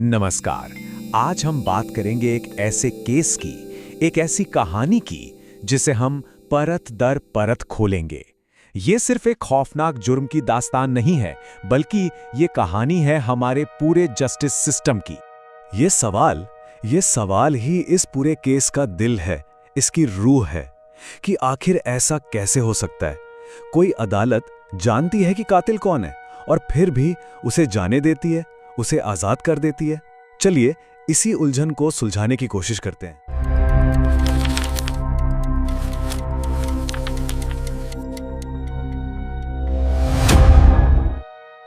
नमस्कार। आज हम बात करेंगे एक ऐसे केस की, एक ऐसी कहानी की जिसे हम परत दर परत खोलेंगे। ये सिर्फ एक खौफनाक जुर्म की दास्तान नहीं है, बल्कि ये कहानी है हमारे पूरे जस्टिस सिस्टम की। ये सवाल ही इस पूरे केस का दिल है, इसकी रूह है कि आखिर ऐसा कैसे हो सकता है। कोई अदालत जानती है कि कातिल कौन है और फिर भी उसे जाने देती है, उसे आजाद कर देती है। चलिए इसी उलझन को सुलझाने की कोशिश करते हैं।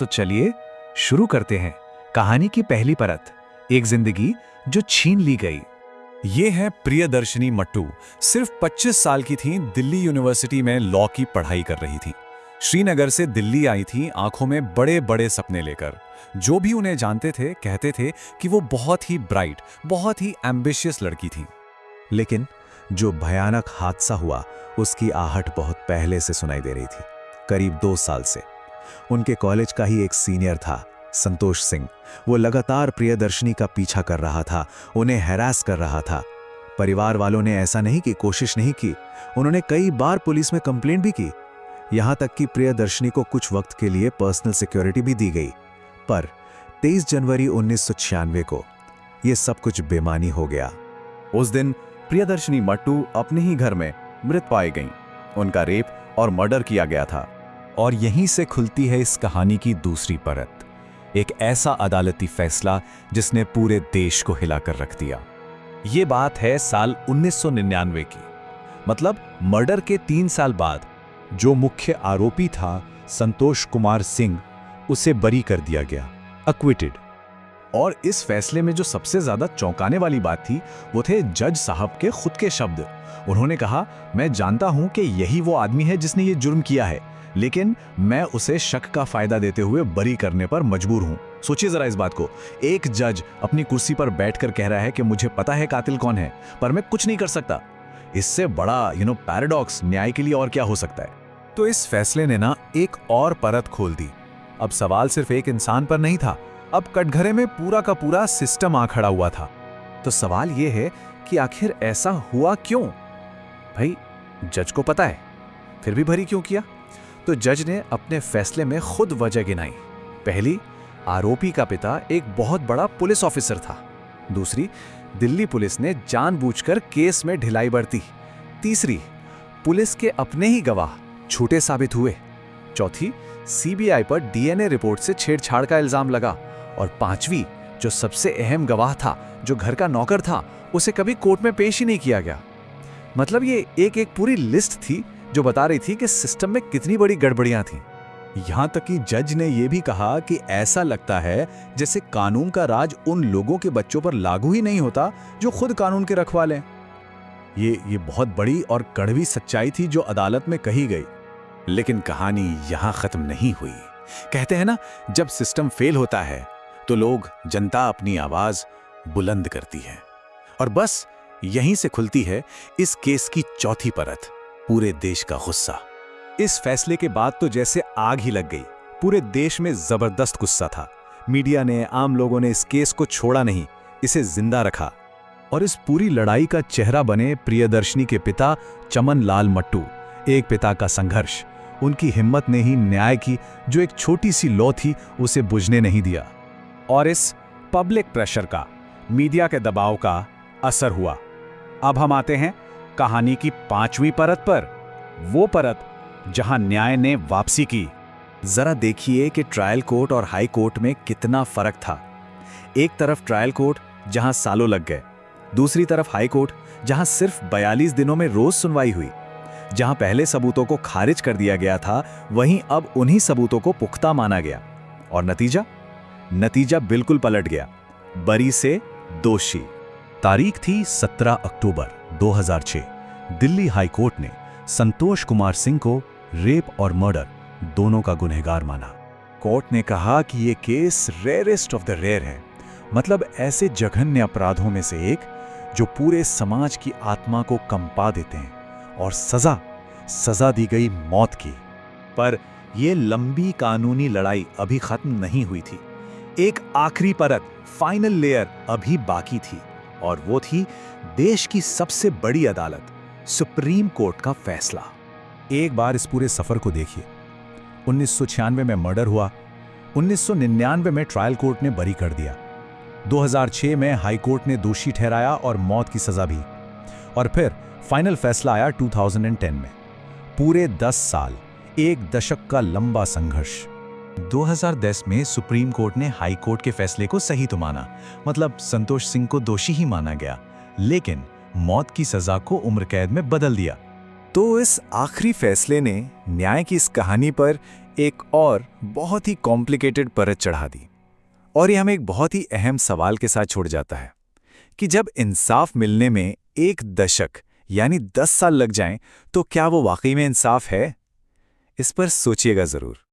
तो चलिए शुरू करते हैं कहानी की पहली परत, एक जिंदगी जो छीन ली गई। ये है प्रियदर्शनी मट्टू। सिर्फ 25 साल की थी, दिल्ली यूनिवर्सिटी में लॉ की पढ़ाई कर रही थी। श्रीनगर से दिल्ली आई थी आंखों में बड़े बड़े सपने लेकर। जो भी उन्हें जानते थे कहते थे कि वो बहुत ही ब्राइट, बहुत ही एम्बिशियस लड़की थी। लेकिन जो भयानक हादसा हुआ उसकी आहट बहुत पहले से सुनाई दे रही थी, करीब 2 साल से। उनके कॉलेज का ही एक सीनियर था, संतोष सिंह। वो लगातार प्रियदर्शनी का पीछा कर रहा था, उन्हें हैरास कर रहा था। परिवार वालों ने ऐसा नहीं कि कोशिश नहीं की, उन्होंने कई बार पुलिस में कंप्लेंट भी की। यहां तक कि प्रियदर्शनी को कुछ वक्त के लिए पर्सनल सिक्योरिटी भी दी गई। पर 23 जनवरी 1996 को यह सब कुछ बेमानी हो गया। उस दिन प्रियदर्शनी मट्टू अपने ही घर में मृत पाई गईं। उनका रेप और मर्डर किया गया था। और यहीं से खुलती है इस कहानी की दूसरी परत, एक ऐसा अदालती फैसला जिसने पूरे देश को हिलाकर रख दिया। ये बात है साल 1999 की, मतलब मर्डर के 3 साल बाद। जो मुख्य आरोपी था संतोष कुमार सिंह, उसे बरी कर दिया गया, एक्विटेड। और इस फैसले में जो सबसे ज्यादा चौंकाने वाली बात थी वो थे जज साहब के खुद के शब्द। उन्होंने कहा, मैं जानता हूं कि यही वो आदमी है जिसने ये जुर्म किया है, लेकिन मैं उसे शक का फायदा देते हुए बरी करने पर मजबूर हूं। सोचिए जरा इस बात को, एक जज अपनी कुर्सी पर बैठकर कह रहा है कि मुझे पता है कातिल कौन है, पर मैं कुछ नहीं कर सकता। इससे बड़ा पैराडॉक्स न्याय के लिए और क्या हो सकता है। तो इस फैसले ने ना एक और परत खोल दी। अब सवाल सिर्फ एक इंसान पर नहीं था, अब कटघरे में पूरा का पूरा सिस्टम आ खड़ा हुआ था। तो सवाल यह है कि आखिर ऐसा हुआ क्यों? भाई, जज को पता है, फिर भी बरी क्यों किया? तो जज ने अपने फैसले में खुद वजह गिनाई। पहली, आरोपी का पिता एक बहुत बड़ा पुलिस ऑफिसर था। दूसरी, दिल्ली पुलिस ने जानबूझकर केस में ढिलाई बरती। तीसरी, पुलिस के अपने ही गवाह झूठे साबित हुए। चौथी, सीबीआई पर डीएनए रिपोर्ट से छेड़छाड़ का इल्जाम लगा। और पांचवी, जो सबसे अहम गवाह था, जो घर का नौकर था, उसे कभी कोर्ट में पेश ही नहीं किया गया। मतलब ये एक पूरी लिस्ट थी जो बता रही थी कि सिस्टम में कितनी बड़ी गड़बड़ियां थीं। यहां तक कि जज ने यह भी कहा कि ऐसा लगता है जैसे कानून का राज उन लोगों के बच्चों पर लागू ही नहीं होता जो खुद कानून के रखवाले हैं। ये बहुत बड़ी और कड़वी सच्चाई थी जो अदालत में कही गई। लेकिन कहानी यहां खत्म नहीं हुई। कहते हैं ना, जब सिस्टम फेल होता है तो लोग, जनता अपनी आवाज बुलंद करती है। और बस यहीं से खुलती है इस केस की चौथी परत, पूरे देश का गुस्सा। इस फैसले के बाद तो जैसे आग ही लग गई। पूरे देश में जबरदस्त गुस्सा था। मीडिया ने, आम लोगों ने इस केस को छोड़ा नहीं, इसे जिंदा रखा। और इस पूरी लड़ाई का चेहरा बने प्रियदर्शनी के पिता चमन लाल मट्टू। एक पिता का संघर्ष, उनकी हिम्मत ने ही न्याय की जो एक छोटी सी लौ थी उसे बुझने नहीं दिया। और इस पब्लिक प्रेशर का, मीडिया के दबाव का असर हुआ। अब हम आते हैं कहानी की 5वीं परत पर, वो परत जहां न्याय ने वापसी की। जरा देखिए कि ट्रायल कोर्ट और हाई कोर्ट में कितना फर्क था। एक तरफ ट्रायल कोर्ट जहां सालों लग गए, दूसरी तरफ हाई कोर्ट जहां सिर्फ 42 दिनों में रोज सुनवाई हुई। जहां पहले सबूतों को खारिज कर दिया गया था, वहीं अब उन्हीं सबूतों को पुख्ता माना गया। और नतीजा बिल्कुल पलट गया, बरी से दोषी। तारीख थी 17 अक्टूबर 2006। दिल्ली हाई कोर्ट ने संतोष कुमार सिंह को रेप और मर्डर दोनों का गुनहगार माना। कोर्ट ने कहा कि यह case rarest of the rare है, मतलब ऐसे जघन्य अपराधों में से एक जो पूरे समाज की आत्मा को कंपा देते हैं। और सजा दी गई मौत की। पर यह लंबी कानूनी लड़ाई अभी खत्म नहीं हुई थी। एक आखिरी परत, फाइनल लेयर अभी बाकी थी, और वो थी देश की सबसे बड़ी अदालत, सुप्रीम कोर्ट का फैसला। एक बार इस पूरे सफर को देखिए। 1996 में मर्डर हुआ, 1999 में ट्रायल कोर्ट ने बरी कर दिया, 2006 में हाई कोर्ट ने दोषी ठहराया और मौत की सजा भी, और फिर फाइनल फैसला आया 2010 में। पूरे 10 साल, एक दशक का लंबा संघर्ष। 2010 में सुप्रीम कोर्ट ने हाई कोर्ट के फैसले को सही तो माना, मतलब संतोष सिंह को दोषी ही माना गया, लेकिन मौत की सजा को उम्र कैद में बदल दिया। तो इस आखिरी फैसले ने न्याय की इस कहानी पर एक और बहुत ही कॉम्प्लिकेटेड परत चढ़ा दी, और ये हमें एक बहुत ही अहम सवाल के साथ छोड़ जाता है कि जब इंसाफ मिलने में एक दशक यानी 10 साल लग जाएं, तो क्या वो वाकई में इंसाफ है? इस पर सोचिएगा जरूर।